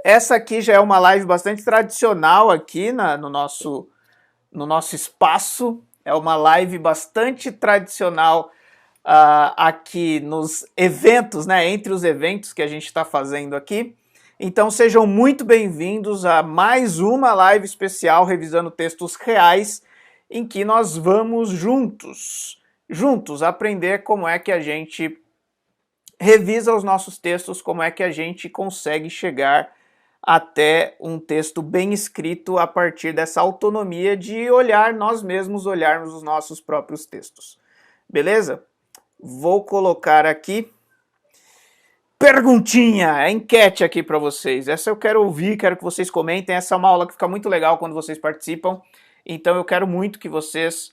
Essa aqui já é uma live bastante tradicional aqui no nosso espaço. É uma live bastante tradicional aqui nos eventos, né? Entre os eventos que a gente está fazendo aqui. Então sejam muito bem-vindos a mais uma live especial revisando textos reais, em que nós vamos juntos aprender como é que a gente revisa os nossos textos, como é que a gente consegue chegar até um texto bem escrito a partir dessa autonomia de olhar nós mesmos, olharmos os nossos próprios textos. Beleza? Vou colocar aqui perguntinha, enquete aqui para vocês. Essa eu quero ouvir, quero que vocês comentem. Essa é uma aula que fica muito legal quando vocês participam. Então eu quero muito que vocês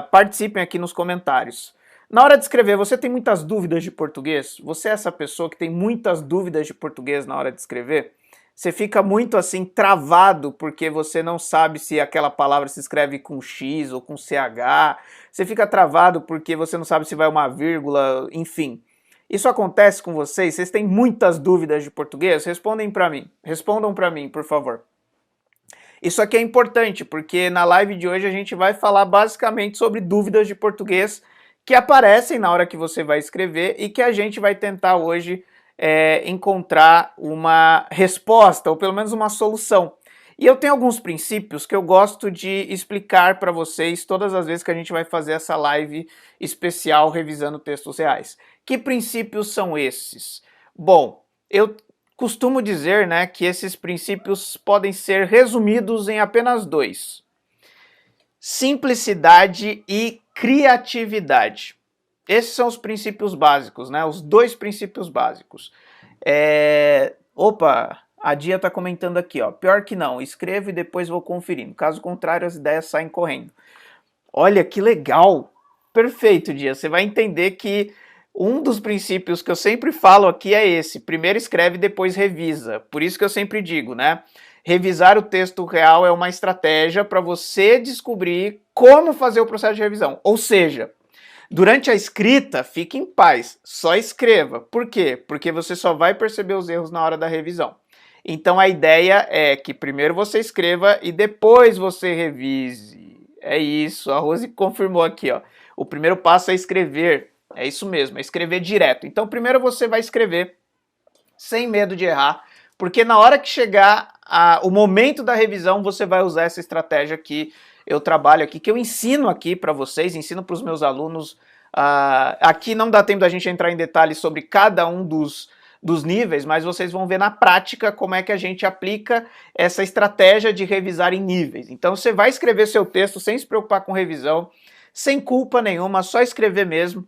participem aqui nos comentários. Na hora de escrever, você tem muitas dúvidas de português? Você é essa pessoa que tem muitas dúvidas de português na hora de escrever? Você fica muito assim travado porque você não sabe se aquela palavra se escreve com X ou com CH. Você fica travado porque você não sabe se vai uma vírgula, enfim. Isso acontece com vocês? Vocês têm muitas dúvidas de português? Respondam para mim, por favor. Isso aqui é importante porque na live de hoje a gente vai falar basicamente sobre dúvidas de português que aparecem na hora que você vai escrever e que a gente vai tentar hoje encontrar uma resposta, ou pelo menos uma solução. E eu tenho alguns princípios que eu gosto de explicar para vocês todas as vezes que a gente vai fazer essa live especial revisando textos reais. Que princípios são esses? Bom, eu costumo dizer, né, que esses princípios podem ser resumidos em apenas dois: simplicidade e criatividade. Esses são os princípios básicos, né? Os dois princípios básicos. Opa, a Dia está comentando aqui, ó. Pior que não, escrevo e depois vou conferindo. Caso contrário, as ideias saem correndo. Olha que legal! Perfeito, Dia. Você vai entender que um dos princípios que eu sempre falo aqui é esse: primeiro escreve, depois revisa. Por isso que eu sempre digo, né? Revisar o texto real é uma estratégia para você descobrir como fazer o processo de revisão. Ou seja, durante a escrita, fique em paz, só escreva. Por quê? Porque você só vai perceber os erros na hora da revisão. Então a ideia é que primeiro você escreva e depois você revise. É isso, a Rose confirmou aqui, ó. O primeiro passo é escrever. É isso mesmo, é escrever direto. Então primeiro você vai escrever sem medo de errar, porque na hora que chegar o momento da revisão, você vai usar essa estratégia que eu trabalho aqui, que eu ensino aqui para vocês, ensino para os meus alunos. Aqui não dá tempo da gente entrar em detalhes sobre cada um dos níveis, mas vocês vão ver na prática como é que a gente aplica essa estratégia de revisar em níveis. Então você vai escrever seu texto sem se preocupar com revisão, sem culpa nenhuma, só escrever mesmo.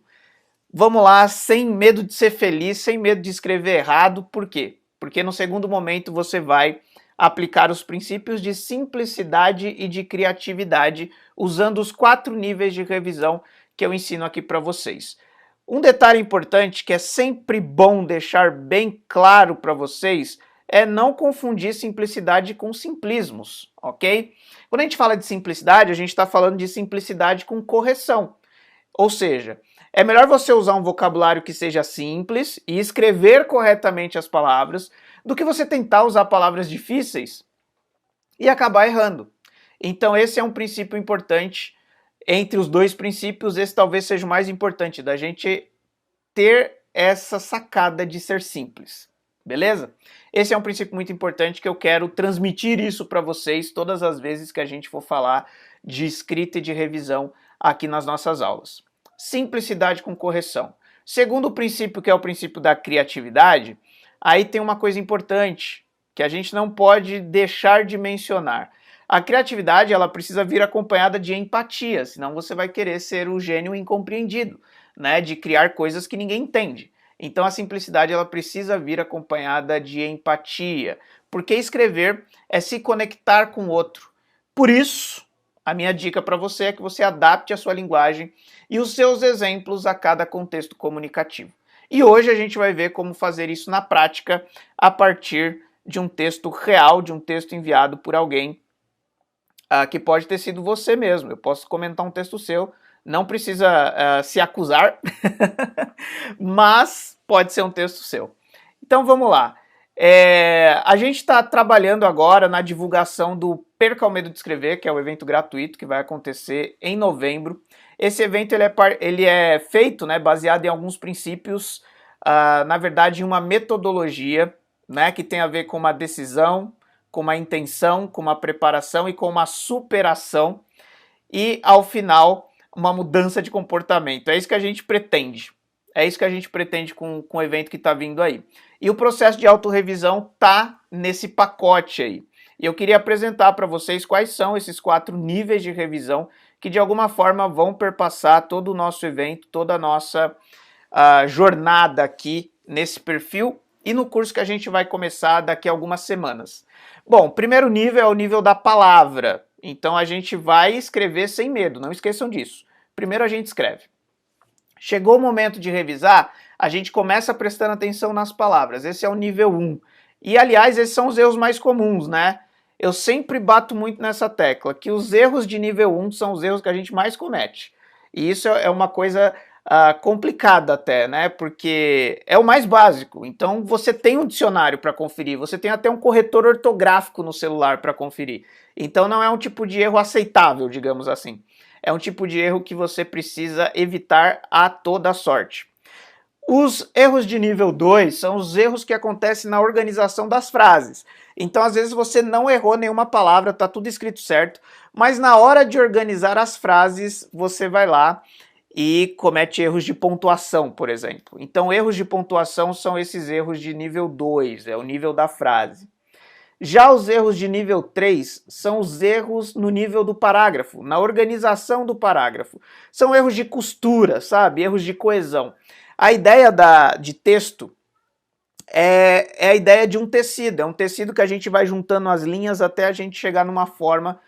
Vamos lá, sem medo de ser feliz, sem medo de escrever errado. Por quê? Porque no segundo momento você vai aplicar os princípios de simplicidade e de criatividade usando os 4 níveis de revisão que eu ensino aqui para vocês. Um detalhe importante que é sempre bom deixar bem claro para vocês é não confundir simplicidade com simplismos, ok? Quando a gente fala de simplicidade, a gente está falando de simplicidade com correção. Ou seja, é melhor você usar um vocabulário que seja simples e escrever corretamente as palavras do que você tentar usar palavras difíceis e acabar errando. Então esse é um princípio importante. Entre os dois princípios, esse talvez seja o mais importante, da gente ter essa sacada de ser simples. Beleza? Esse é um princípio muito importante que eu quero transmitir isso para vocês todas as vezes que a gente for falar de escrita e de revisão aqui nas nossas aulas. Simplicidade com correção. Segundo princípio, que é o princípio da criatividade, aí tem uma coisa importante que a gente não pode deixar de mencionar. A criatividade, ela precisa vir acompanhada de empatia, senão você vai querer ser o gênio incompreendido, né, de criar coisas que ninguém entende. Então a simplicidade, ela precisa vir acompanhada de empatia, porque escrever é se conectar com o outro. Por isso, a minha dica para você é que você adapte a sua linguagem e os seus exemplos a cada contexto comunicativo. E hoje a gente vai ver como fazer isso na prática a partir de um texto real, de um texto enviado por alguém que pode ter sido você mesmo. Eu posso comentar um texto seu, não precisa se acusar, mas pode ser um texto seu. Então vamos lá. A gente está trabalhando agora na divulgação do Perca o Medo de Escrever, que é o evento gratuito que vai acontecer em novembro. Esse evento ele é feito, né, baseado em alguns princípios, na verdade em uma metodologia, né, que tem a ver com uma decisão, com uma intenção, com uma preparação e com uma superação e, ao final, uma mudança de comportamento. É isso que a gente pretende. É isso que a gente pretende com o evento que está vindo aí. E o processo de autorrevisão tá nesse pacote aí. E eu queria apresentar para vocês quais são esses 4 níveis de revisão que de alguma forma vão perpassar todo o nosso evento, toda a nossa jornada aqui nesse perfil e no curso que a gente vai começar daqui a algumas semanas. Bom, o primeiro nível é o nível da palavra. Então a gente vai escrever sem medo, não esqueçam disso. Primeiro a gente escreve. Chegou o momento de revisar, a gente começa prestando atenção nas palavras. Esse é o nível 1. E, aliás, esses são os erros mais comuns, né? Eu sempre bato muito nessa tecla, que os erros de nível 1 são os erros que a gente mais comete. E isso é uma coisa complicada até, né? Porque é o mais básico. Então, você tem um dicionário para conferir, você tem até um corretor ortográfico no celular para conferir. Então, não é um tipo de erro aceitável, digamos assim. É um tipo de erro que você precisa evitar a toda sorte. Os erros de nível 2 são os erros que acontecem na organização das frases. Então, às vezes, você não errou nenhuma palavra, tá tudo escrito certo, mas na hora de organizar as frases, você vai lá e comete erros de pontuação, por exemplo. Então, erros de pontuação são esses erros de nível 2, é o nível da frase. Já os erros de nível 3 são os erros no nível do parágrafo, na organização do parágrafo. São erros de costura, sabe? Erros de coesão. A ideia de texto é a ideia de um tecido. É um tecido que a gente vai juntando as linhas até a gente chegar numa forma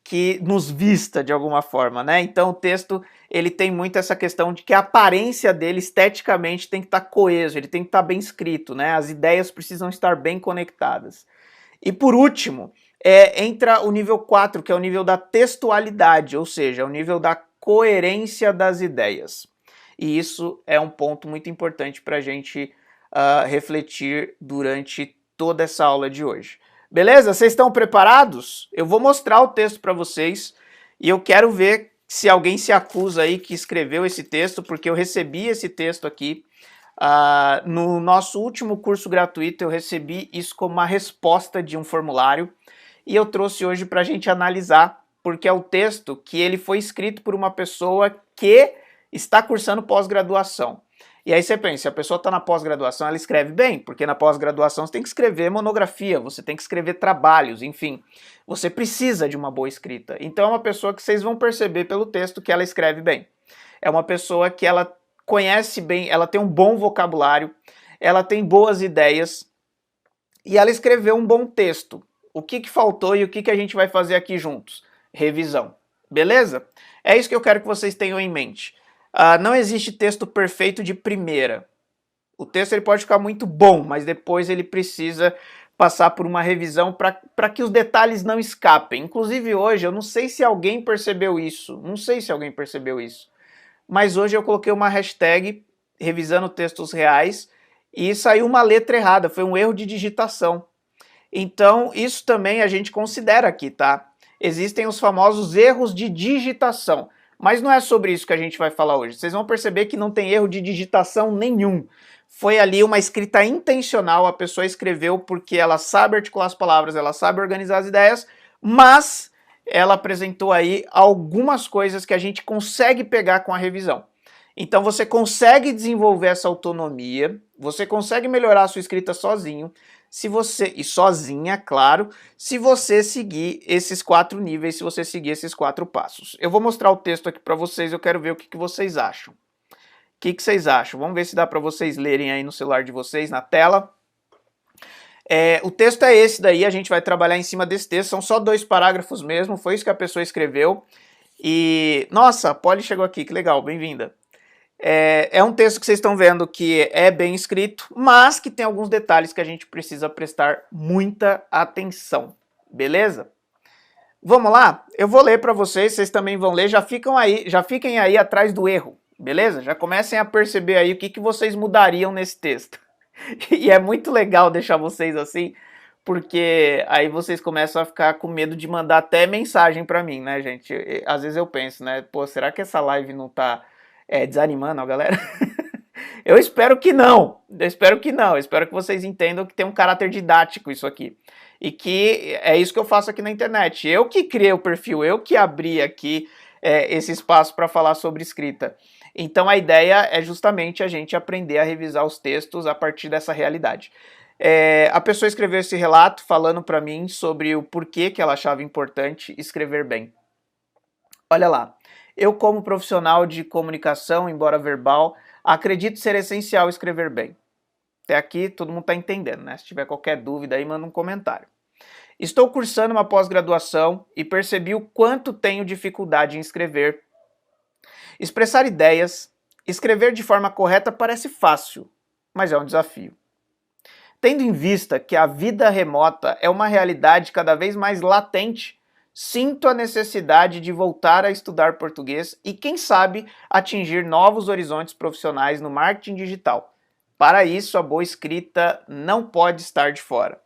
que nos vista de alguma forma, né? Então o texto ele tem muito essa questão de que a aparência dele esteticamente tem que estar coeso, ele tem que estar bem escrito, né? As ideias precisam estar bem conectadas. E por último, entra o nível 4, que é o nível da textualidade, ou seja, o nível da coerência das ideias. E isso é um ponto muito importante para a gente refletir durante toda essa aula de hoje. Beleza? Vocês estão preparados? Eu vou mostrar o texto para vocês e eu quero ver se alguém se acusa aí que escreveu esse texto, porque eu recebi esse texto aqui. No nosso último curso gratuito, eu recebi isso como uma resposta de um formulário e eu trouxe hoje para a gente analisar, porque é o texto que ele foi escrito por uma pessoa que está cursando pós-graduação. E aí você pensa, se a pessoa está na pós-graduação, ela escreve bem, porque na pós-graduação você tem que escrever monografia, você tem que escrever trabalhos, enfim. Você precisa de uma boa escrita. Então é uma pessoa que vocês vão perceber pelo texto que ela escreve bem. É uma pessoa que ela conhece bem, ela tem um bom vocabulário, ela tem boas ideias e ela escreveu um bom texto. O que faltou e o que a gente vai fazer aqui juntos? Revisão. Beleza? É isso que eu quero que vocês tenham em mente. Não existe texto perfeito de primeira. O texto ele pode ficar muito bom, mas depois ele precisa passar por uma revisão para que os detalhes não escapem. Inclusive hoje, eu não sei se alguém percebeu isso, mas hoje eu coloquei uma hashtag revisando textos reais e saiu uma letra errada, foi um erro de digitação. Então isso também a gente considera aqui, tá? Existem os famosos erros de digitação. Mas não é sobre isso que a gente vai falar hoje. Vocês vão perceber que não tem erro de digitação nenhum. Foi ali uma escrita intencional, a pessoa escreveu porque ela sabe articular as palavras, ela sabe organizar as ideias, mas ela apresentou aí algumas coisas que a gente consegue pegar com a revisão. Então você consegue desenvolver essa autonomia, você consegue melhorar a sua escrita sozinho, se você, e sozinha, claro, se você seguir esses 4 níveis, se você seguir esses 4 passos. Eu vou mostrar o texto aqui para vocês, eu quero ver o que vocês acham. O que vocês acham? Vamos ver se dá para vocês lerem aí no celular de vocês, na tela. O texto é esse daí, a gente vai trabalhar em cima desse texto, são só 2 parágrafos mesmo, foi isso que a pessoa escreveu. E, nossa, a Polly chegou aqui, que legal, bem-vinda. É um texto que vocês estão vendo que é bem escrito, mas que tem alguns detalhes que a gente precisa prestar muita atenção, beleza? Vamos lá? Eu vou ler para vocês, vocês também vão ler, já fiquem aí atrás do erro, beleza? Já comecem a perceber aí o que vocês mudariam nesse texto. E é muito legal deixar vocês assim, porque aí vocês começam a ficar com medo de mandar até mensagem pra mim, né, gente? Às vezes eu penso, né, pô, será que essa live não tá desanimando a galera? Eu espero que não. Eu espero que não. Eu espero que vocês entendam que tem um caráter didático isso aqui. E que é isso que eu faço aqui na internet. Eu que criei o perfil, eu que abri aqui esse espaço para falar sobre escrita. Então a ideia é justamente a gente aprender a revisar os textos a partir dessa realidade. A pessoa escreveu esse relato falando para mim sobre o porquê que ela achava importante escrever bem. Olha lá, eu como profissional de comunicação, embora verbal, acredito ser essencial escrever bem. Até aqui todo mundo está entendendo, né? Se tiver qualquer dúvida aí, manda um comentário. Estou cursando uma pós-graduação e percebi o quanto tenho dificuldade em escrever. Expressar ideias, escrever de forma correta parece fácil, mas é um desafio. Tendo em vista que a vida remota é uma realidade cada vez mais latente, sinto a necessidade de voltar a estudar português e, quem sabe, atingir novos horizontes profissionais no marketing digital. Para isso, a boa escrita não pode estar de fora.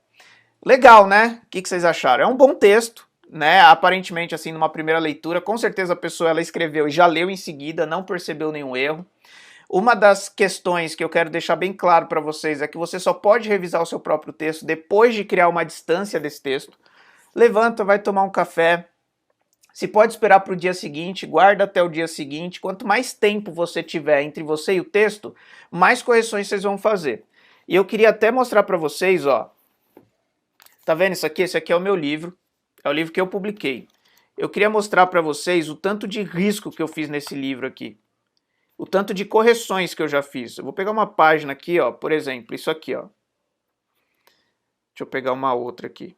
Legal, né? O que vocês acharam? É um bom texto, né? Aparentemente, assim, numa primeira leitura, com certeza a pessoa ela escreveu e já leu em seguida, não percebeu nenhum erro. Uma das questões que eu quero deixar bem claro para vocês é que você só pode revisar o seu próprio texto depois de criar uma distância desse texto. Levanta, vai tomar um café. Se pode esperar para o dia seguinte, guarda até o dia seguinte. Quanto mais tempo você tiver entre você e o texto, mais correções vocês vão fazer. E eu queria até mostrar para vocês, ó. Tá vendo isso aqui? Esse aqui é o meu livro. É o livro que eu publiquei. Eu queria mostrar para vocês o tanto de risco que eu fiz nesse livro aqui. O tanto de correções que eu já fiz. Eu vou pegar uma página aqui, ó, por exemplo, isso aqui, ó. Deixa eu pegar uma outra aqui.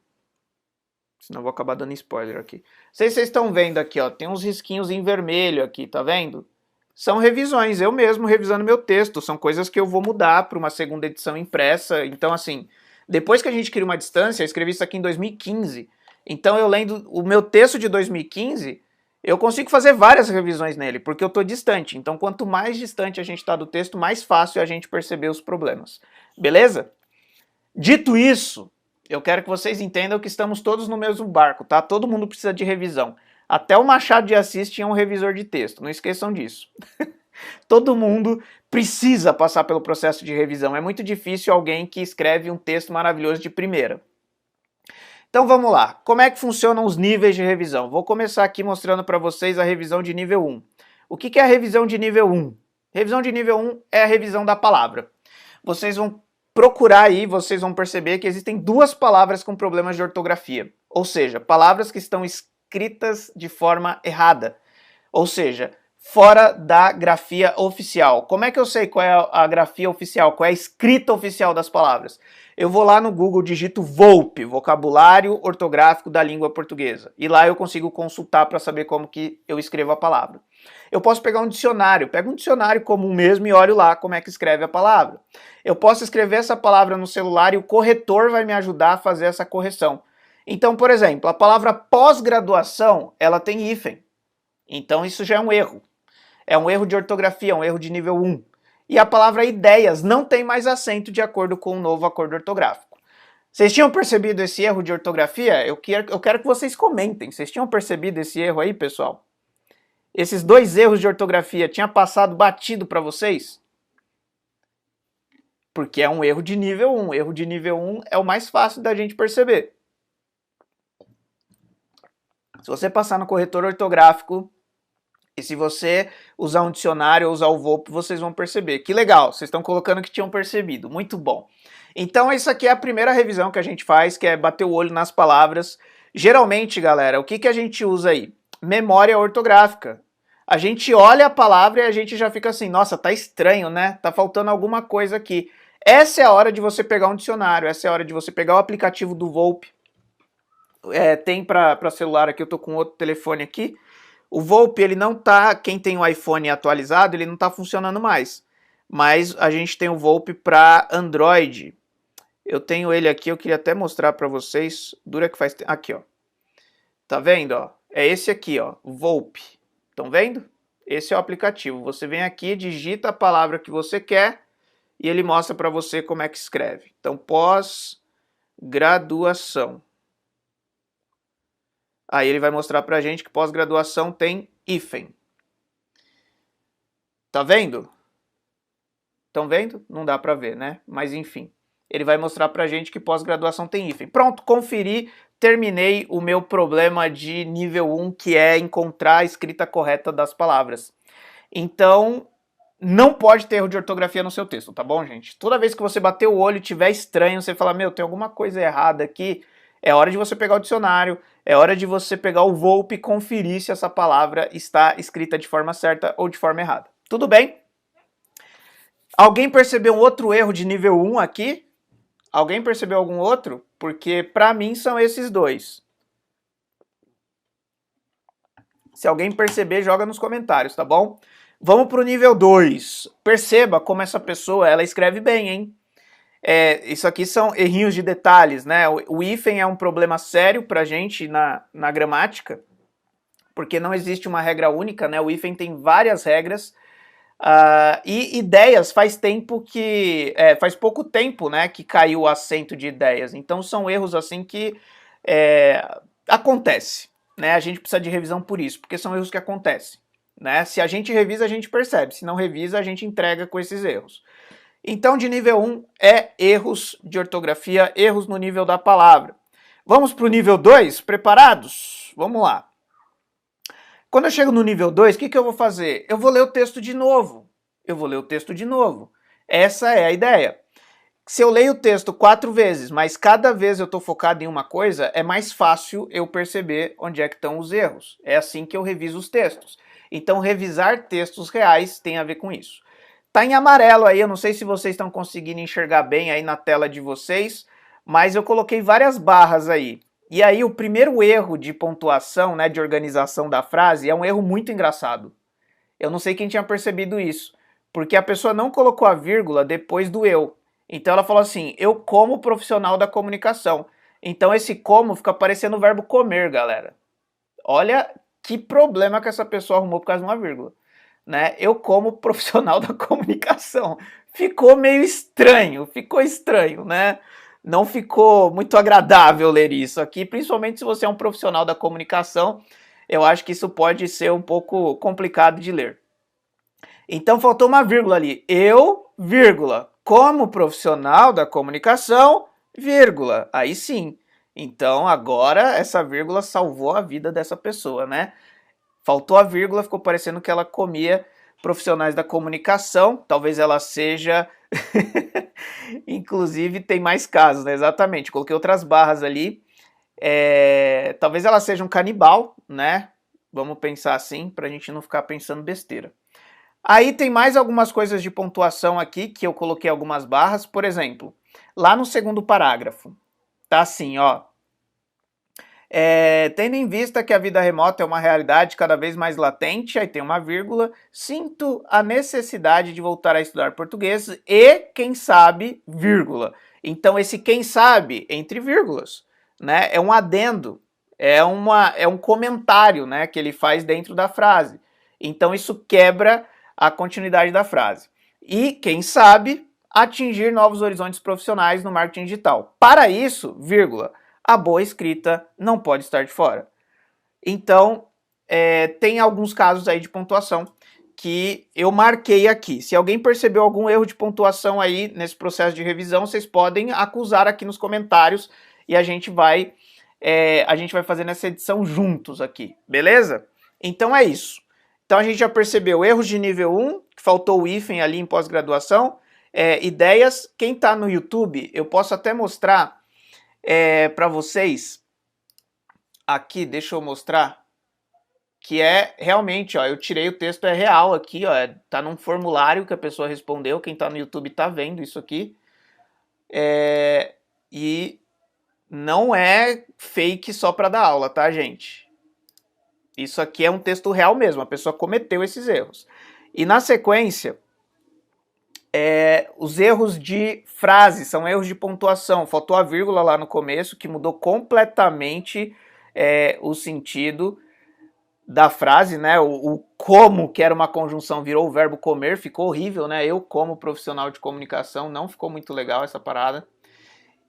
Senão eu vou acabar dando spoiler aqui. Vocês estão vendo aqui, ó, tem uns risquinhos em vermelho aqui, tá vendo? São revisões, eu mesmo revisando meu texto, são coisas que eu vou mudar para uma segunda edição impressa. Então, assim, depois que a gente cria uma distância, eu escrevi isso aqui em 2015. Então, eu lendo o meu texto de 2015, eu consigo fazer várias revisões nele, porque eu estou distante. Então, quanto mais distante a gente está do texto, mais fácil é a gente perceber os problemas. Beleza? Dito isso, eu quero que vocês entendam que estamos todos no mesmo barco, tá? Todo mundo precisa de revisão. Até o Machado de Assis tinha um revisor de texto, não esqueçam disso. Todo mundo precisa passar pelo processo de revisão. É muito difícil alguém que escreve um texto maravilhoso de primeira. Então vamos lá, como é que funcionam os níveis de revisão? Vou começar aqui mostrando para vocês a revisão de nível 1. O que é a revisão de nível 1? Revisão de nível 1 é a revisão da palavra. Vocês vão procurar aí, vocês vão perceber que existem duas palavras com problemas de ortografia. Ou seja, palavras que estão escritas de forma errada. Ou seja, fora da grafia oficial. Como é que eu sei qual é a grafia oficial, qual é a escrita oficial das palavras? Eu vou lá no Google, digito VOLP, Vocabulário Ortográfico da Língua Portuguesa. E lá eu consigo consultar para saber como que eu escrevo a palavra. Eu posso pegar um dicionário, pego um dicionário comum mesmo e olho lá como é que escreve a palavra. Eu posso escrever essa palavra no celular e o corretor vai me ajudar a fazer essa correção. Então, por exemplo, a palavra pós-graduação, ela tem hífen. Então isso já é um erro. É um erro de ortografia, um erro de nível 1. E a palavra ideias não tem mais acento de acordo com o novo acordo ortográfico. Vocês tinham percebido esse erro de ortografia? Eu quero que vocês comentem. Vocês tinham percebido esse erro aí, pessoal? Esses dois erros de ortografia tinha passado batido para vocês? Porque é um erro de nível 1. Erro de nível 1 é o mais fácil da gente perceber. Se você passar no corretor ortográfico e se você usar um dicionário ou usar o VOP, vocês vão perceber. Que legal, vocês estão colocando que tinham percebido. Muito bom. Então, isso aqui é a primeira revisão que a gente faz, que é bater o olho nas palavras. Geralmente, galera, o que a gente usa aí? Memória ortográfica. A gente olha a palavra e a gente já fica assim, nossa, tá estranho, né? Tá faltando alguma coisa aqui. Essa é a hora de você pegar um dicionário, essa é a hora de você pegar o aplicativo do VOP. Tem para celular aqui, eu tô com outro telefone aqui. O VOP, ele não tá, quem tem o iPhone atualizado, ele não tá funcionando mais. Mas a gente tem o VOP para Android. Eu tenho ele aqui, eu queria até mostrar para vocês. Dura que faz tempo. Aqui, ó. Tá vendo, ó? É esse aqui, ó, VOP. Estão vendo? Esse é o aplicativo. Você vem aqui, digita a palavra que você quer e ele mostra para você como é que escreve. Então, pós-graduação. Aí ele vai mostrar pra gente que pós-graduação tem hífen. Tá vendo? Estão vendo? Não dá pra ver, né? Mas enfim. Ele vai mostrar pra gente que pós-graduação tem hífen. Pronto, conferi, terminei o meu problema de nível 1, que é encontrar a escrita correta das palavras. Então, não pode ter erro de ortografia no seu texto, tá bom, gente? Toda vez que você bater o olho e tiver estranho, você fala, meu, tem alguma coisa errada aqui, é hora de você pegar o dicionário, é hora de você pegar o Volpe e conferir se essa palavra está escrita de forma certa ou de forma errada. Tudo bem? Alguém percebeu um outro erro de nível 1 aqui? Alguém percebeu algum outro? Porque para mim são esses dois. Se alguém perceber, joga nos comentários, tá bom? Vamos para o nível 2. Perceba como essa pessoa, ela escreve bem, hein? Isso aqui são errinhos de detalhes, né? O hífen é um problema sério pra gente na gramática, porque não existe uma regra única, né? O hífen tem várias regras, e ideias faz pouco tempo, né, que caiu o acento de ideias. Então são erros assim que acontece, né? A gente precisa de revisão por isso, porque são erros que acontecem, né? Se a gente revisa, a gente percebe. Se não revisa, a gente entrega com esses erros. Então, de nível 1 é erros de ortografia, erros no nível da palavra. Vamos para o nível 2? Preparados? Vamos lá. Quando eu chego no nível 2, o que eu vou fazer? Eu vou ler o texto de novo. Essa é a ideia. Se eu leio o texto 4 vezes, mas cada vez eu estou focado em uma coisa, é mais fácil eu perceber onde é que estão os erros. É assim que eu reviso os textos. Então, revisar textos reais tem a ver com isso. Tá em amarelo aí, eu não sei se vocês estão conseguindo enxergar bem aí na tela de vocês, mas eu coloquei várias barras aí. E aí o primeiro erro de pontuação, né, de organização da frase, é um erro muito engraçado. Eu não sei quem tinha percebido isso, porque a pessoa não colocou a vírgula depois do eu. Então ela falou assim, eu como profissional da comunicação. Então esse como fica parecendo o verbo comer, galera. Olha que problema que essa pessoa arrumou por causa de uma vírgula. Né? Eu como profissional da comunicação. Ficou meio estranho, né? Não ficou muito agradável ler isso aqui, principalmente se você é um profissional da comunicação. Eu acho que isso pode ser um pouco complicado de ler. Então faltou uma vírgula ali. Eu, vírgula, como profissional da comunicação, vírgula. Aí sim. Então agora essa vírgula salvou a vida dessa pessoa, né? Faltou a vírgula, ficou parecendo que ela comia profissionais da comunicação. Talvez ela seja... Inclusive, tem mais casos, né? Exatamente. Coloquei outras barras ali. Talvez ela seja um canibal, né? Vamos pensar assim, para a gente não ficar pensando besteira. Aí tem mais algumas coisas de pontuação aqui, que eu coloquei algumas barras. Por exemplo, lá no segundo parágrafo, tá assim, ó. Tendo em vista que a vida remota é uma realidade cada vez mais latente, aí tem uma vírgula, sinto a necessidade de voltar a estudar português e, quem sabe, vírgula. Então esse quem sabe, entre vírgulas, né, é um adendo, é um comentário, né, que ele faz dentro da frase. Então isso quebra a continuidade da frase. E, quem sabe, atingir novos horizontes profissionais no marketing digital. Para isso, vírgula, a boa escrita não pode estar de fora. Então, tem alguns casos aí de pontuação que eu marquei aqui. Se alguém percebeu algum erro de pontuação aí nesse processo de revisão, vocês podem acusar aqui nos comentários e a gente vai fazer nessa edição juntos aqui, beleza? Então é isso. Então a gente já percebeu erros de nível 1, que faltou o hífen ali em pós-graduação, ideias. Quem está no YouTube, eu posso até mostrar para vocês, aqui, deixa eu mostrar, que realmente, ó, eu tirei o texto, é real aqui, ó, tá num formulário que a pessoa respondeu, quem tá no YouTube tá vendo isso aqui, e não é fake só para dar aula, tá, gente? Isso aqui é um texto real mesmo, a pessoa cometeu esses erros. E na sequência, os erros de frase, são erros de pontuação. Faltou a vírgula lá no começo, que mudou completamente o sentido da frase, né? O como, que era uma conjunção, virou o verbo comer, ficou horrível, né? Eu, como profissional de comunicação, não ficou muito legal essa parada.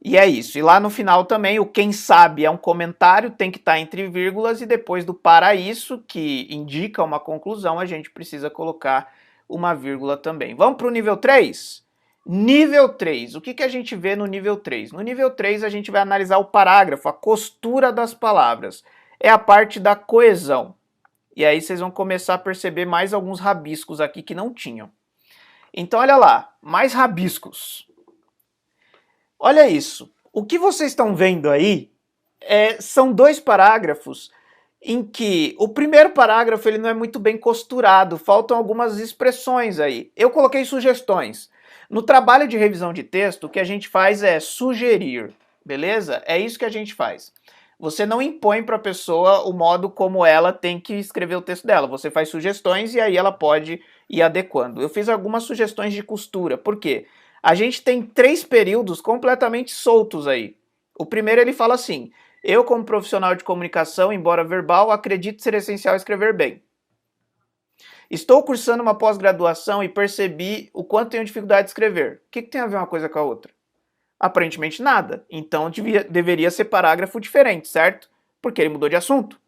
E é isso. E lá no final também, o quem sabe é um comentário, tem que estar entre vírgulas, e depois do para isso, que indica uma conclusão, a gente precisa colocar uma vírgula também. Vamos para o nível 3? Nível 3. O que a gente vê no nível 3? No nível 3 a gente vai analisar o parágrafo, a costura das palavras. É a parte da coesão. E aí vocês vão começar a perceber mais alguns rabiscos aqui que não tinham. Então olha lá, mais rabiscos. Olha isso. O que vocês estão vendo aí são dois parágrafos em que o primeiro parágrafo ele não é muito bem costurado, faltam algumas expressões aí. Eu coloquei sugestões. No trabalho de revisão de texto, o que a gente faz é sugerir, beleza? É isso que a gente faz. Você não impõe para a pessoa o modo como ela tem que escrever o texto dela. Você faz sugestões e aí ela pode ir adequando. Eu fiz algumas sugestões de costura. Por quê? A gente tem 3 períodos completamente soltos aí. O primeiro ele fala assim: eu, como profissional de comunicação, embora verbal, acredito ser essencial escrever bem. Estou cursando uma pós-graduação e percebi o quanto tenho dificuldade de escrever. O que tem a ver uma coisa com a outra? Aparentemente nada. Então deveria ser parágrafo diferente, certo? Porque ele mudou de assunto.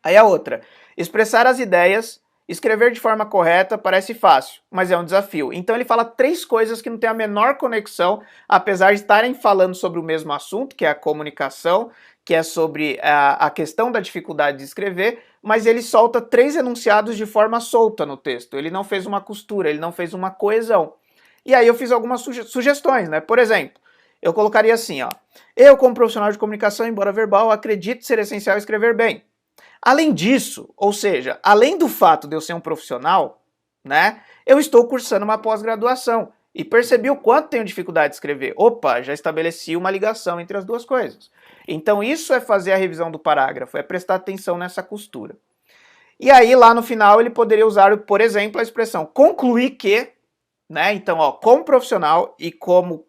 Aí a outra: expressar as ideias, escrever de forma correta parece fácil, mas é um desafio. Então ele fala 3 coisas que não têm a menor conexão, apesar de estarem falando sobre o mesmo assunto, que é a comunicação, que é sobre a questão da dificuldade de escrever, mas ele solta 3 enunciados de forma solta no texto. Ele não fez uma costura, ele não fez uma coesão. E aí eu fiz algumas sugestões, né? Por exemplo, eu colocaria assim, ó: eu, como profissional de comunicação, embora verbal, acredito ser essencial escrever bem. Além disso, ou seja, além do fato de eu ser um profissional, né, eu estou cursando uma pós-graduação e percebi o quanto tenho dificuldade de escrever. Opa, já estabeleci uma ligação entre as duas coisas. Então isso é fazer a revisão do parágrafo, é prestar atenção nessa costura. E aí lá no final ele poderia usar, por exemplo, a expressão concluir que, né, então ó, como profissional e como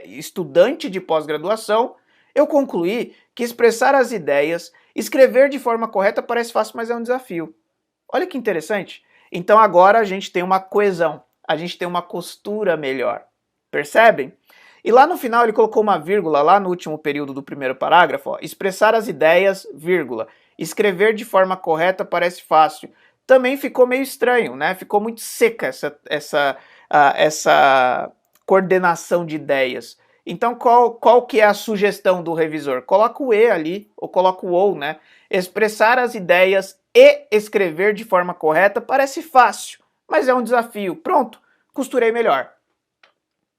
estudante de pós-graduação, eu concluí que expressar as ideias, escrever de forma correta parece fácil, mas é um desafio. Olha que interessante. Então agora a gente tem uma coesão, a gente tem uma costura melhor. Percebem? E lá no final ele colocou uma vírgula, lá no último período do primeiro parágrafo, ó: expressar as ideias, vírgula, escrever de forma correta parece fácil. Também ficou meio estranho, né? Ficou muito seca essa coordenação de ideias. Então, qual que é a sugestão do revisor? Coloca o E ali, ou coloca o OU, né? Expressar as ideias e escrever de forma correta parece fácil, mas é um desafio. Pronto, costurei melhor.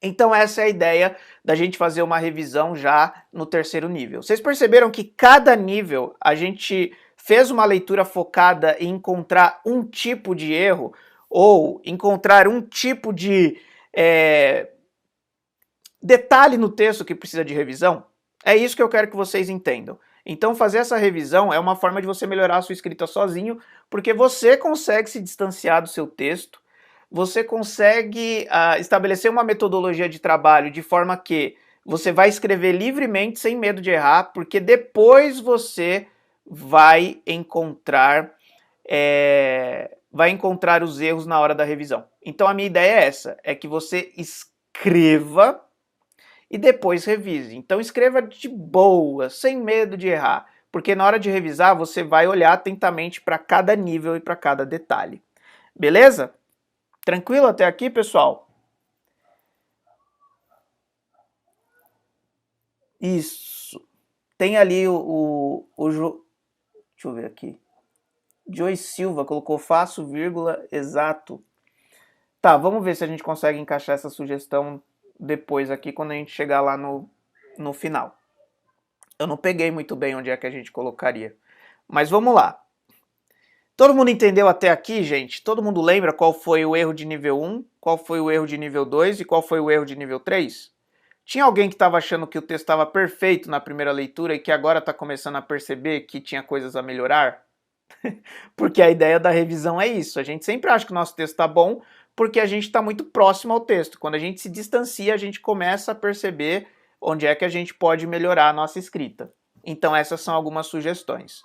Então essa é a ideia da gente fazer uma revisão já no terceiro nível. Vocês perceberam que cada nível a gente fez uma leitura focada em encontrar um tipo de erro ou encontrar um tipo de detalhe no texto que precisa de revisão? É isso que eu quero que vocês entendam. Então fazer essa revisão é uma forma de você melhorar a sua escrita sozinho, porque você consegue se distanciar do seu texto, você consegue estabelecer uma metodologia de trabalho de forma que você vai escrever livremente, sem medo de errar, porque depois você vai encontrar os erros na hora da revisão. Então a minha ideia é essa, é que você escreva e depois revise. Então escreva de boa, sem medo de errar, porque na hora de revisar você vai olhar atentamente para cada nível e para cada detalhe. Beleza? Tranquilo até aqui, pessoal? Isso. Tem ali deixa eu ver aqui. Joy Silva colocou faço, vírgula, exato. Tá, vamos ver se a gente consegue encaixar essa sugestão depois aqui, quando a gente chegar lá no final. Eu não peguei muito bem onde é que a gente colocaria. Mas vamos lá. Todo mundo entendeu até aqui, gente? Todo mundo lembra qual foi o erro de nível 1, qual foi o erro de nível 2 e qual foi o erro de nível 3? Tinha alguém que estava achando que o texto estava perfeito na primeira leitura e que agora está começando a perceber que tinha coisas a melhorar? Porque a ideia da revisão é isso. A gente sempre acha que o nosso texto está bom porque a gente está muito próximo ao texto. Quando a gente se distancia, a gente começa a perceber onde é que a gente pode melhorar a nossa escrita. Então essas são algumas sugestões.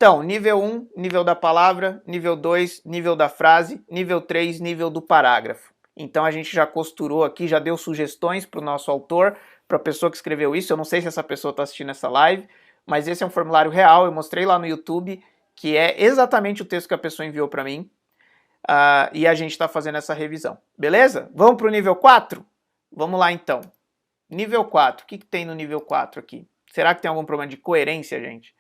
Então, nível 1, nível da palavra, nível 2, nível da frase, nível 3, nível do parágrafo. Então a gente já costurou aqui, já deu sugestões para o nosso autor, para a pessoa que escreveu isso. Eu não sei se essa pessoa está assistindo essa live, mas esse é um formulário real, eu mostrei lá no YouTube, que é exatamente o texto que a pessoa enviou para mim, e a gente está fazendo essa revisão. Beleza? Vamos para o nível 4? Vamos lá então. Nível 4, o que tem no nível 4 aqui? Será que tem algum problema de coerência, gente?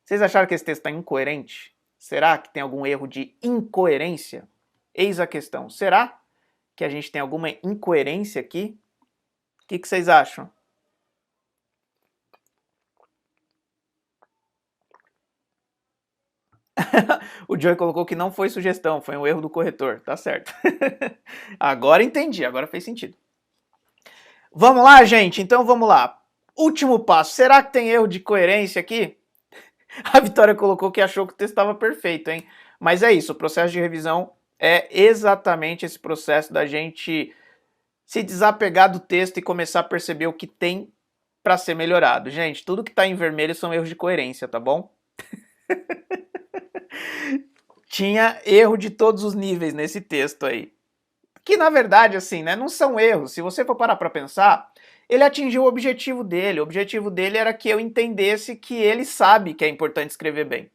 Vocês acharam que esse texto está incoerente? Será que tem algum erro de incoerência? Eis a questão. Será que a gente tem alguma incoerência aqui? O que vocês acham? O Joey colocou que não foi sugestão, foi um erro do corretor. Tá certo. Agora entendi, agora fez sentido. Vamos lá, gente? Então vamos lá. Último passo. Será que tem erro de coerência aqui? A Vitória colocou que achou que o texto estava perfeito, hein? Mas é isso, o processo de revisão é exatamente esse processo da gente se desapegar do texto e começar a perceber o que tem para ser melhorado. Gente, tudo que está em vermelho são erros de coerência, tá bom? Tinha erro de todos os níveis nesse texto aí. Que na verdade, assim, né, não são erros. Se você for parar para pensar, ele atingiu o objetivo dele. O objetivo dele era que eu entendesse que ele sabe que é importante escrever bem.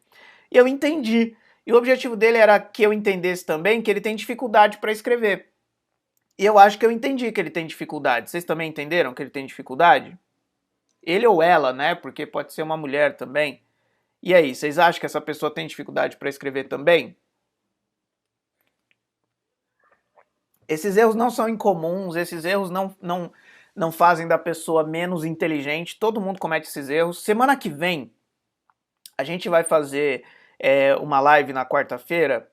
E eu entendi. E o objetivo dele era que eu entendesse também que ele tem dificuldade para escrever. E eu acho que eu entendi que ele tem dificuldade. Vocês também entenderam que ele tem dificuldade? Ele ou ela, né? Porque pode ser uma mulher também. E aí, vocês acham que essa pessoa tem dificuldade para escrever também? Esses erros não são incomuns, esses erros não fazem da pessoa menos inteligente, todo mundo comete esses erros. Semana que vem, a gente vai fazer uma live na quarta-feira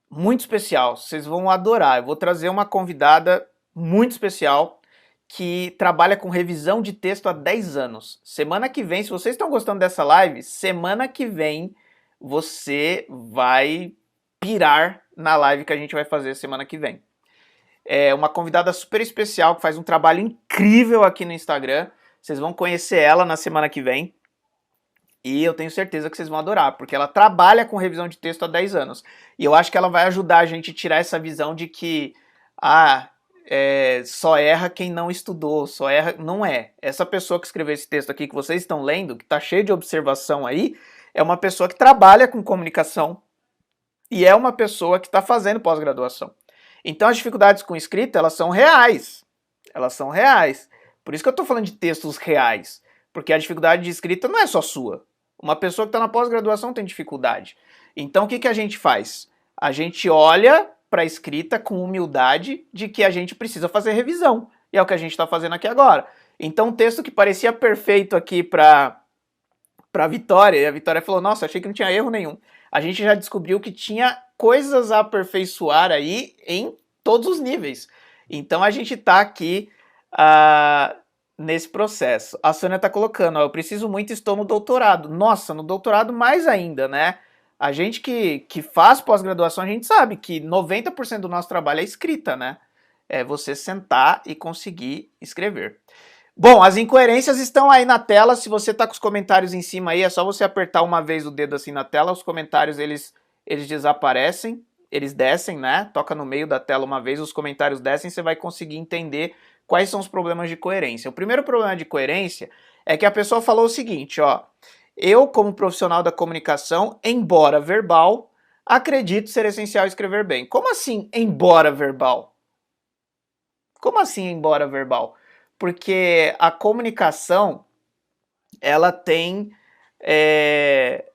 muito especial, vocês vão adorar. Eu vou trazer uma convidada muito especial que trabalha com revisão de texto há 10 anos. Semana que vem, se vocês estão gostando dessa live, semana que vem você vai pirar na live que a gente vai fazer semana que vem. É uma convidada super especial que faz um trabalho incrível aqui no Instagram. Vocês vão conhecer ela na semana que vem. E eu tenho certeza que vocês vão adorar, porque ela trabalha com revisão de texto há 10 anos. E eu acho que ela vai ajudar a gente a tirar essa visão de que só erra quem não estudou, só erra... Não é. Essa pessoa que escreveu esse texto aqui que vocês estão lendo, que está cheio de observação aí, é uma pessoa que trabalha com comunicação e é uma pessoa que está fazendo pós-graduação. Então as dificuldades com escrita, elas são reais. Elas são reais. Por isso que eu estou falando de textos reais. Porque a dificuldade de escrita não é só sua. Uma pessoa que está na pós-graduação tem dificuldade. Então o que a gente faz? A gente olha para a escrita com humildade de que a gente precisa fazer revisão. E é o que a gente está fazendo aqui agora. Então um texto que parecia perfeito aqui para a Vitória, e a Vitória falou, nossa, achei que não tinha erro nenhum. A gente já descobriu que tinha coisas a aperfeiçoar aí em todos os níveis. Então a gente está aqui nesse processo. A Sônia está colocando, eu preciso muito, estou no doutorado. Nossa, no doutorado mais ainda, né? A gente que faz pós-graduação, a gente sabe que 90% do nosso trabalho é escrita, né? É você sentar e conseguir escrever. Bom, as incoerências estão aí na tela. Se você está com os comentários em cima aí, é só você apertar uma vez o dedo assim na tela. Os comentários, eles desaparecem, eles descem, né? Toca no meio da tela uma vez, os comentários descem, você vai conseguir entender quais são os problemas de coerência. O primeiro problema de coerência é que a pessoa falou o seguinte, ó. Eu, como profissional da comunicação, embora verbal, acredito ser essencial escrever bem. Como assim, embora verbal? Como assim, embora verbal? Porque a comunicação, ela tem...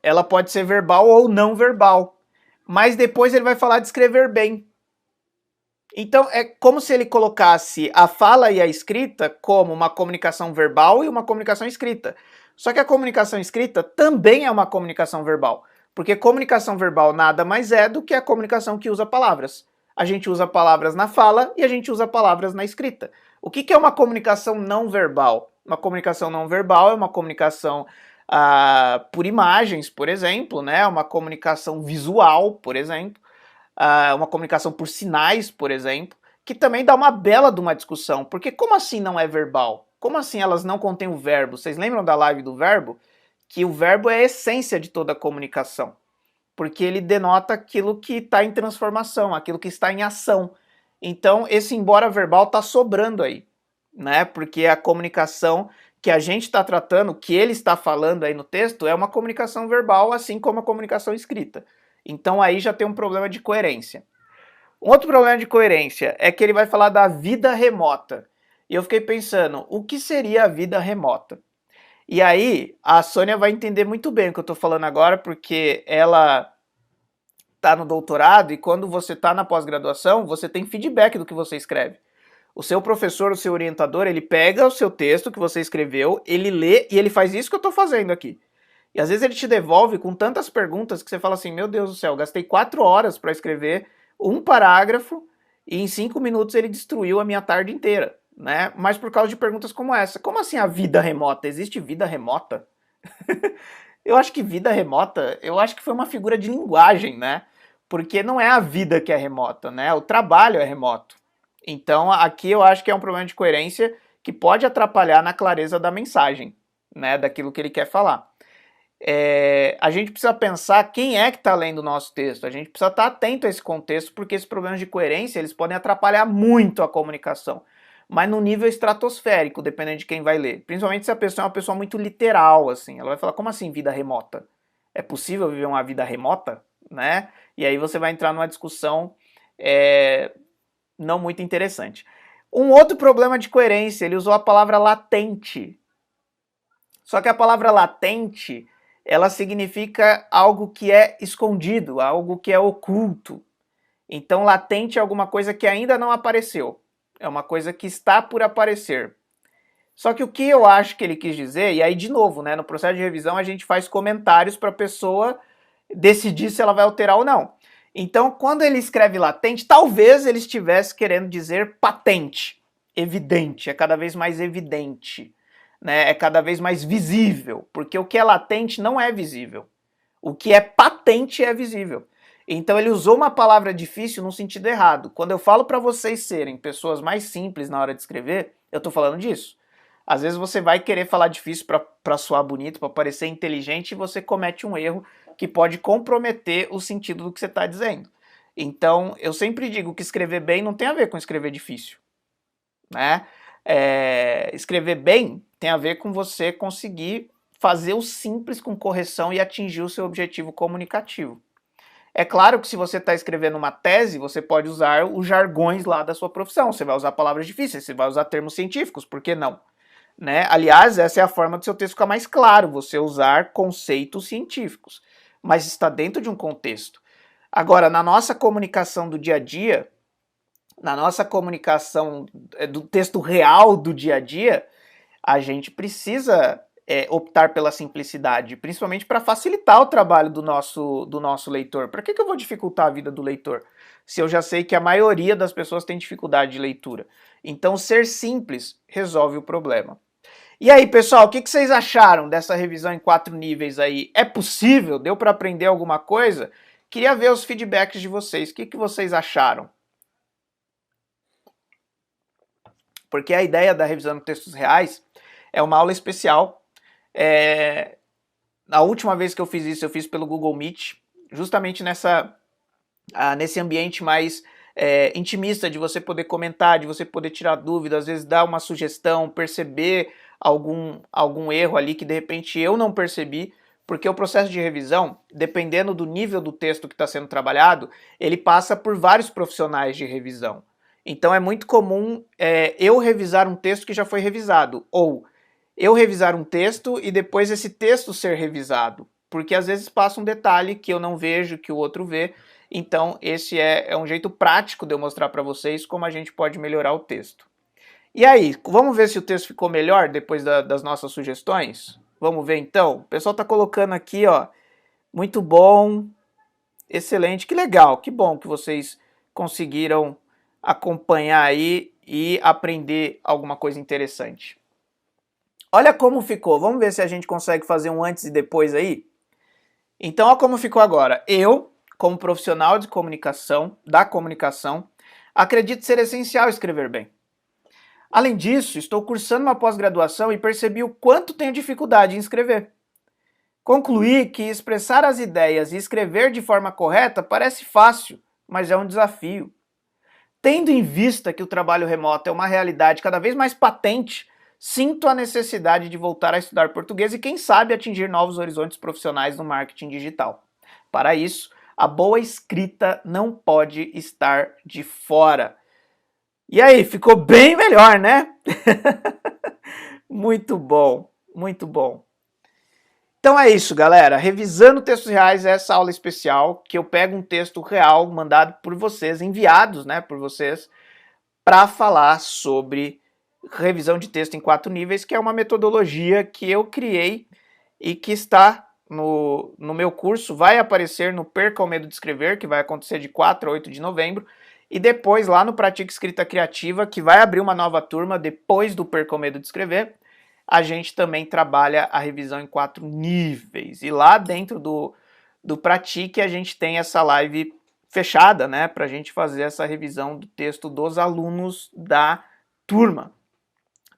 ela pode ser verbal ou não verbal. Mas depois ele vai falar de escrever bem. Então é como se ele colocasse a fala e a escrita como uma comunicação verbal e uma comunicação escrita. Só que a comunicação escrita também é uma comunicação verbal. Porque comunicação verbal nada mais é do que a comunicação que usa palavras. A gente usa palavras na fala e a gente usa palavras na escrita. O que é uma comunicação não verbal? Uma comunicação não verbal é uma comunicação por imagens, por exemplo, né? Uma comunicação visual, por exemplo. Uma comunicação por sinais, por exemplo, que também dá uma bela de uma discussão. Porque como assim não é verbal? Como assim elas não contêm o verbo? Vocês lembram da live do verbo? que o verbo é a essência de toda a comunicação, porque ele denota aquilo que está em transformação, aquilo que está em ação. Então, esse embora verbal está sobrando aí, né? Porque a comunicação que a gente está tratando, que ele está falando aí no texto, é uma comunicação verbal, assim como a comunicação escrita. Então, aí já tem um problema de coerência. Um outro problema de coerência é que ele vai falar da vida remota. E eu fiquei pensando, o que seria a vida remota? E aí, a Sônia vai entender muito bem o que eu estou falando agora, porque ela está no doutorado e quando você está na pós-graduação, você tem feedback do que você escreve. O seu professor, o seu orientador, ele pega o seu texto que você escreveu, ele lê e ele faz isso que eu estou fazendo aqui. E às vezes ele te devolve com tantas perguntas que você fala assim, meu Deus do céu, gastei 4 horas para escrever um parágrafo e em 5 minutos ele destruiu a minha tarde inteira, né? Mas por causa de perguntas como essa. Como assim a vida remota? Existe vida remota? Eu acho que vida remota, eu acho que foi uma figura de linguagem, né? Porque não é a vida que é remota, né? O trabalho é remoto. Então aqui eu acho que é um problema de coerência que pode atrapalhar na clareza da mensagem, né? Daquilo que ele quer falar. A gente precisa pensar quem é que está lendo o nosso texto. A gente precisa estar atento a esse contexto, porque esses problemas de coerência eles podem atrapalhar muito a comunicação, mas no nível estratosférico, dependendo de quem vai ler. Principalmente se a pessoa é uma pessoa muito literal, assim. Ela vai falar, como assim vida remota? É possível viver uma vida remota? Né? E aí você vai entrar numa discussão não muito interessante. Um outro problema de coerência, ele usou a palavra latente. Só que a palavra latente, ela significa algo que é escondido, algo que é oculto. Então, latente é alguma coisa que ainda não apareceu. É uma coisa que está por aparecer. Só que o que eu acho que ele quis dizer, e aí de novo, né, no processo de revisão a gente faz comentários para a pessoa decidir se ela vai alterar ou não. Então, quando ele escreve latente, talvez ele estivesse querendo dizer patente, evidente, é cada vez mais evidente, né, é cada vez mais visível, porque o que é latente não é visível. O que é patente é visível. Então ele usou uma palavra difícil no sentido errado. Quando eu falo para vocês serem pessoas mais simples na hora de escrever, eu tô falando disso. Às vezes você vai querer falar difícil para soar bonito, para parecer inteligente, e você comete um erro que pode comprometer o sentido do que você está dizendo. Então, eu sempre digo que escrever bem não tem a ver com escrever difícil, né? Escrever bem tem a ver com você conseguir fazer o simples com correção e atingir o seu objetivo comunicativo. É claro que se você está escrevendo uma tese, você pode usar os jargões lá da sua profissão, você vai usar palavras difíceis, você vai usar termos científicos, por que não? Né? Aliás, essa é a forma do seu texto ficar mais claro, você usar conceitos científicos, mas está dentro de um contexto. Agora, na nossa comunicação do dia a dia, na nossa comunicação do texto real do dia a dia, a gente precisa optar pela simplicidade, principalmente para facilitar o trabalho do nosso leitor. Para que eu vou dificultar a vida do leitor, se eu já sei que a maioria das pessoas tem dificuldade de leitura? Então, ser simples resolve o problema. E aí, pessoal, o que vocês acharam dessa revisão em 4 níveis aí? É possível? Deu para aprender alguma coisa? Queria ver os feedbacks de vocês. O que vocês acharam? Porque a ideia da revisão de textos reais é uma aula especial. A última vez que eu fiz isso, eu fiz pelo Google Meet, justamente nesse ambiente mais intimista, de você poder comentar, de você poder tirar dúvidas, às vezes dar uma sugestão, perceber algum erro ali que de repente eu não percebi, porque o processo de revisão, dependendo do nível do texto que está sendo trabalhado, ele passa por vários profissionais de revisão. Então é muito comum eu revisar um texto que já foi revisado, ou eu revisar um texto e depois esse texto ser revisado, porque às vezes passa um detalhe que eu não vejo, que o outro vê. Então esse é um jeito prático de eu mostrar para vocês como a gente pode melhorar o texto. E aí, vamos ver se o texto ficou melhor depois das nossas sugestões? Vamos ver então? O pessoal está colocando aqui, ó, muito bom, excelente, que legal, que bom que vocês conseguiram acompanhar aí e aprender alguma coisa interessante. Olha como ficou, vamos ver se a gente consegue fazer um antes e depois aí? Então, olha como ficou agora. Eu, como profissional de comunicação, da comunicação, acredito ser essencial escrever bem. Além disso, estou cursando uma pós-graduação e percebi o quanto tenho dificuldade em escrever. Concluí que expressar as ideias e escrever de forma correta parece fácil, mas é um desafio. Tendo em vista que o trabalho remoto é uma realidade cada vez mais patente, sinto a necessidade de voltar a estudar português e, quem sabe, atingir novos horizontes profissionais no marketing digital. Para isso, a boa escrita não pode estar de fora. E aí, ficou bem melhor, né? Muito bom, muito bom. Então é isso, galera. Revisando textos reais, essa aula especial, que eu pego um texto real mandado por vocês, enviados, né, por vocês, para falar sobre revisão de texto em 4 níveis, que é uma metodologia que eu criei e que está no meu curso, vai aparecer no Perca o Medo de Escrever, que vai acontecer de 4 a 8 de novembro, e depois lá no Pratique Escrita Criativa, que vai abrir uma nova turma depois do Perca o Medo de Escrever. A gente também trabalha a revisão em 4 níveis. E lá dentro do Pratique a gente tem essa live fechada, né, para a gente fazer essa revisão do texto dos alunos da turma.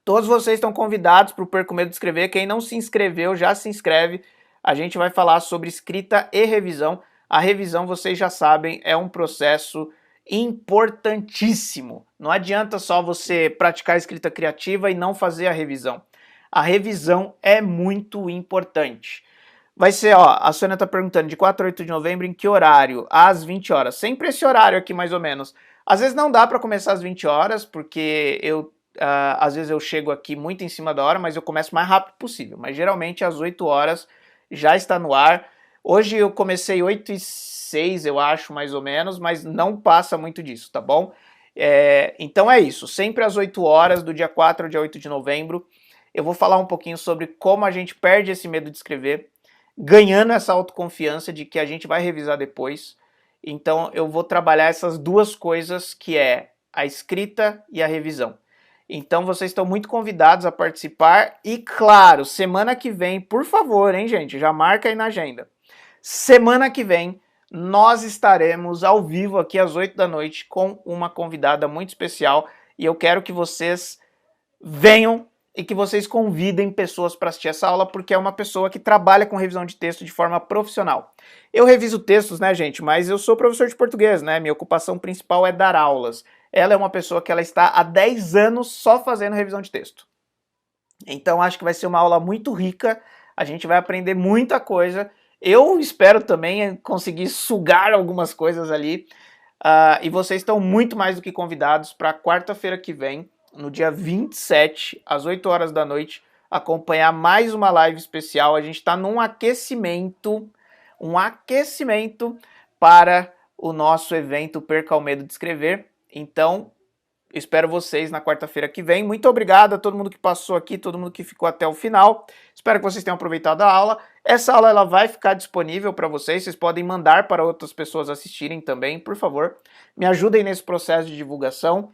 Todos vocês estão convidados para o Perca o Medo de Escrever. Quem não se inscreveu, já se inscreve. A gente vai falar sobre escrita e revisão. A revisão, vocês já sabem, é um processo importantíssimo. Não adianta só você praticar a escrita criativa e não fazer a revisão. A revisão é muito importante. Vai ser, ó, a Sônia tá perguntando, de 4 a 8 de novembro, em que horário? Às 20 horas. Sempre esse horário aqui, mais ou menos. Às vezes não dá para começar às 20 horas, porque às vezes eu chego aqui muito em cima da hora, mas eu começo o mais rápido possível. Mas geralmente às 8 horas já está no ar. Hoje eu comecei 8h06, eu acho, mais ou menos, mas não passa muito disso, tá bom? Então é isso, sempre às 8 horas, do dia 4 ao dia 8 de novembro, eu vou falar um pouquinho sobre como a gente perde esse medo de escrever, ganhando essa autoconfiança de que a gente vai revisar depois. Então eu vou trabalhar essas duas coisas, que é a escrita e a revisão. Então vocês estão muito convidados a participar e, claro, semana que vem, por favor, hein, gente, já marca aí na agenda. Semana que vem nós estaremos ao vivo aqui às 8 da noite com uma convidada muito especial e eu quero que vocês venham e que vocês convidem pessoas para assistir essa aula, porque é uma pessoa que trabalha com revisão de texto de forma profissional. Eu reviso textos, né, gente, mas eu sou professor de português, né, minha ocupação principal é dar aulas. Ela é uma pessoa que ela está há 10 anos só fazendo revisão de texto. Então acho que vai ser uma aula muito rica, a gente vai aprender muita coisa. Eu espero também conseguir sugar algumas coisas ali. E vocês estão muito mais do que convidados para quarta-feira que vem, no dia 27, às 8 horas da noite, acompanhar mais uma live especial. A gente está num aquecimento, para o nosso evento Perca o Medo de Escrever. Então, espero vocês na quarta-feira que vem. Muito obrigado a todo mundo que passou aqui, todo mundo que ficou até o final. Espero que vocês tenham aproveitado a aula. Essa aula ela vai ficar disponível para vocês. Vocês podem mandar para outras pessoas assistirem também, por favor. Me ajudem nesse processo de divulgação.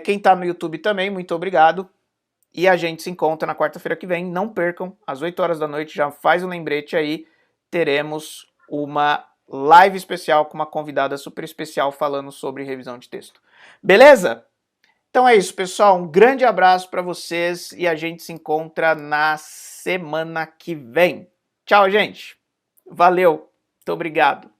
Quem está no YouTube também, muito obrigado. E a gente se encontra na quarta-feira que vem. Não percam, às 8 horas da noite, já faz um lembrete aí. Teremos uma live especial com uma convidada super especial falando sobre revisão de texto. Beleza? Então é isso, pessoal. Um grande abraço para vocês e a gente se encontra na semana que vem. Tchau, gente. Valeu. Muito obrigado.